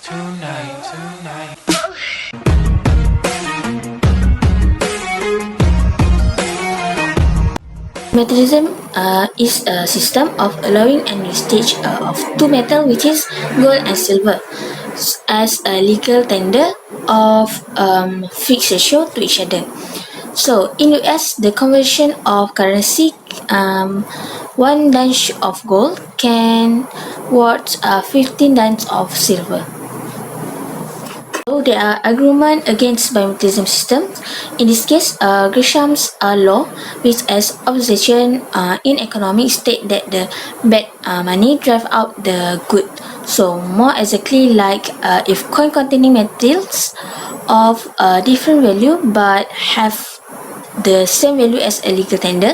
tonight. Bimetallism is a system of allowing an exchange of two metals, which is gold and silver, as a legal tender of fixed ratio to each other. So in US, the conversion of currency, 1 dunch of gold can worth 15 dunch of silver. So there are arguments against bimetallism system. In this case, Gresham's law, which as opposition in economics, state that the bad money drive out the good. So more exactly, like if coin containing metals of different value but have the same value as a legal tender,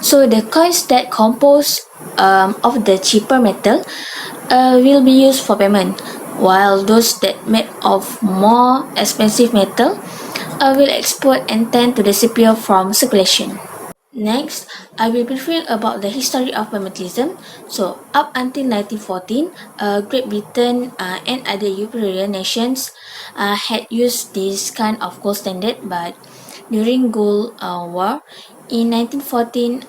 so the coins that compose of the cheaper metal will be used for payment, while those that made of more expensive metal will export and tend to disappear from circulation. Next, I will briefing about the history of bimetallism. So, up until 1914, Great Britain and other European nations had used this kind of gold standard, but during Gulf War in 1914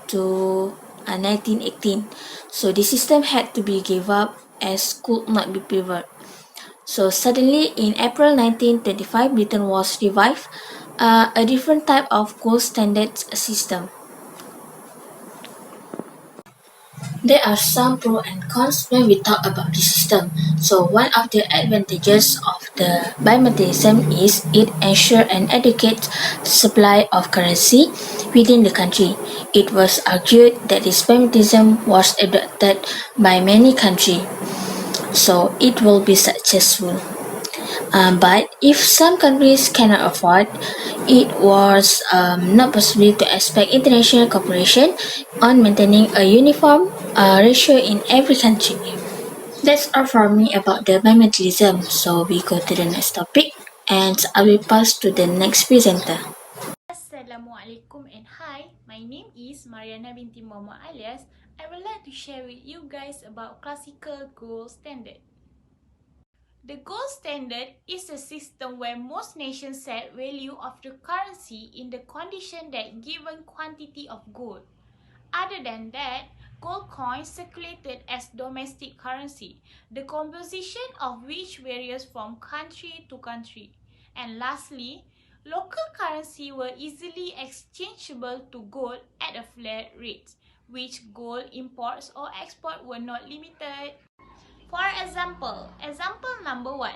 to 1918, so the system had to be gave up as could not be preserved. So suddenly in April 1925, Britain was revived a different type of gold standard system. There are some pros and cons when we talk about this system. So one of the advantages of the bimetallism is it ensures an adequate supply of currency within the country. It was argued that this bimetallism was adopted by many countries, so it will be successful. But if some countries cannot afford, it was not possible to expect international cooperation on maintaining a uniform ratio in every country. That's all from me about the bimetallism. So we go to the next topic, and I will pass to the next presenter. Assalamualaikum and hi, my name is Mariana binti Muhammad alias. I would like to share with you guys about classical gold standard. The gold standard is a system where most nations set value of the currency in the condition that given quantity of gold. Other than that, gold coins circulated as domestic currency, the composition of which varies from country to country. And lastly, local currency were easily exchangeable to gold at a flat rate, which gold imports or export were not limited. For example number 1.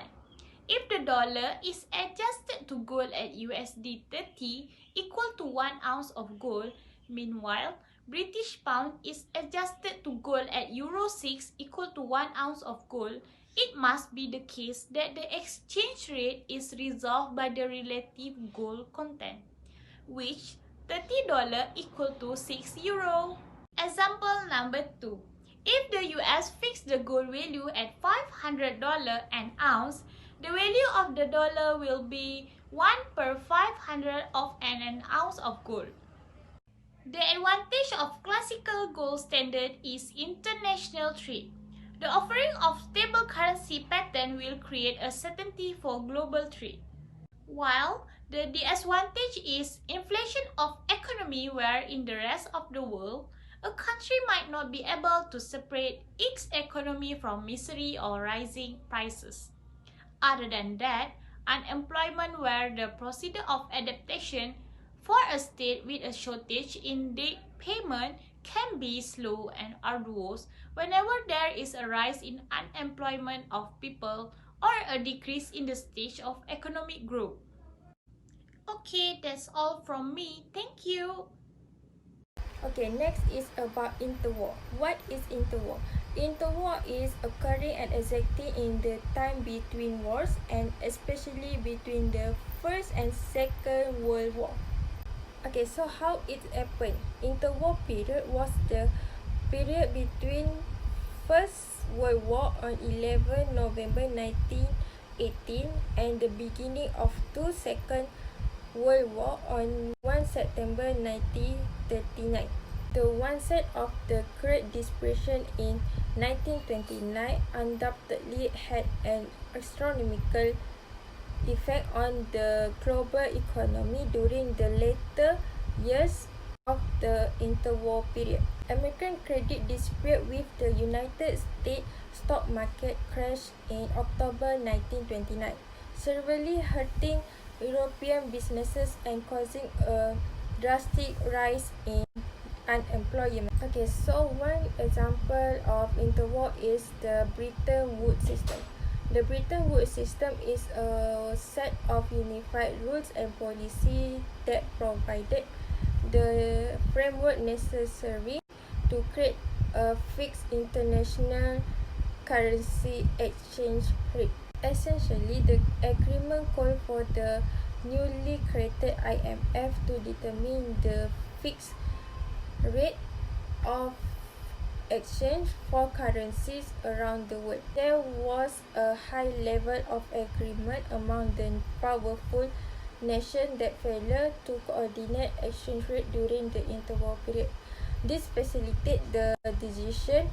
If the dollar is adjusted to gold at USD 30 equal to 1 ounce of gold, meanwhile, British pound is adjusted to gold at Euro 6 equal to 1 ounce of gold, it must be the case that the exchange rate is resolved by the relative gold content, which $30 equal to €6. Example number 2. If the US fixed the gold value at $500 an ounce, the value of the dollar will be 1 per 500 of an ounce of gold. The advantage of classical gold standard is international trade. The offering of stable currency pattern will create a certainty for global trade. While the disadvantage is inflation of economy, where in the rest of the world, a country might not be able to separate its economy from misery or rising prices. Other than that, unemployment, where the procedure of adaptation for a state with a shortage in debt payment can be slow and arduous whenever there is a rise in unemployment of people or a decrease in the stage of economic growth. Okay, that's all from me. Thank you. Okay, next is about interwar. What is interwar? Interwar is occurring and exactly in the time between wars, and especially between the First and Second World War. Okay, so how it happened? Interwar period was the period between First World War on 11 November 1918 and the beginning of two Second World War on 1 September 1939. The onset of the Great Depression in 1929 undoubtedly had an astronomical effect on the global economy during the later years of the interwar period. American credit dispute with the United States stock market crashed in October 1929, severely hurting European businesses and causing a drastic rise in unemployment. Okay, so one example of interwar is the Bretton Woods system. The Bretton Woods system is a set of unified rules and policy that provided the framework necessary to create a fixed international currency exchange rate. Essentially, the agreement called for the newly created IMF to determine the fixed rate of exchange for currencies around the world. There was a high level of agreement among the powerful nations that failed to coordinate exchange rate during the interwar period. This facilitated the decision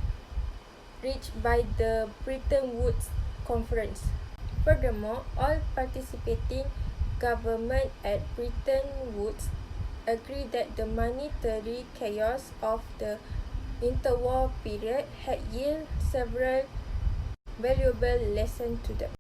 reached by the Bretton Woods Conference. Furthermore, all participating governments at Bretton Woods agreed that the monetary chaos of the interwar period had yielded several valuable lessons to them.